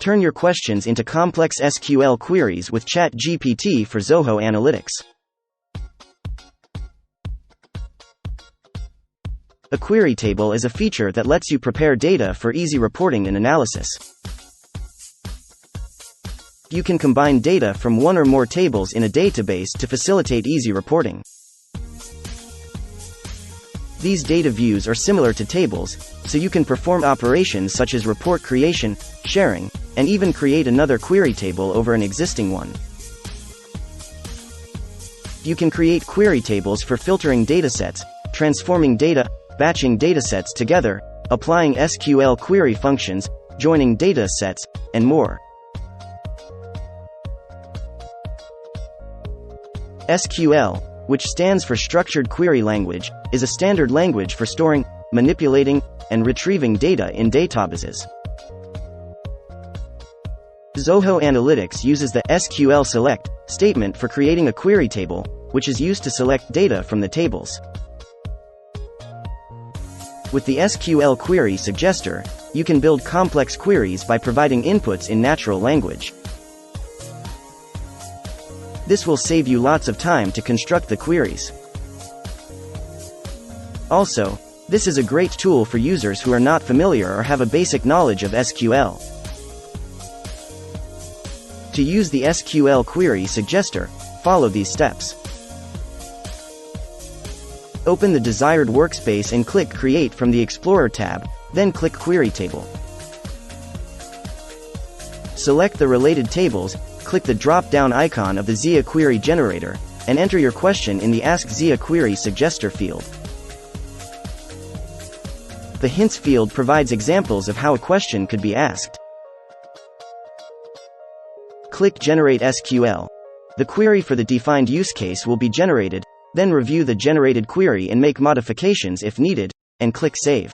Turn your questions into complex SQL queries with ChatGPT for Zoho Analytics. A query table is a feature that lets you prepare data for easy reporting and analysis. You can combine data from one or more tables in a database to facilitate easy reporting. These data views are similar to tables, so you can perform operations such as report creation, sharing, and even create another query table over an existing one. You can create query tables for filtering datasets, transforming data, batching datasets together, applying SQL query functions, joining datasets, and more. SQL, which stands for Structured Query Language, is a standard language for storing, manipulating, and retrieving data in databases. Zoho Analytics uses the SQL select statement for creating a query table, which is used to select data from the tables. With the SQL Query Suggester, you can build complex queries by providing inputs in natural language. This will save you lots of time to construct the queries. Also, this is a great tool for users who are not familiar or have a basic knowledge of SQL. To use the SQL Query Suggester, follow these steps. Open the desired workspace and click Create from the Explorer tab, then click Query Table. Select the related tables, click the drop-down icon of the Zoho Query Generator, and enter your question in the Ask Zoho Query Suggester field. The Hints field provides examples of how a question could be asked. Click Generate SQL. The query for the defined use case will be generated, then review the generated query and make modifications if needed, and click Save.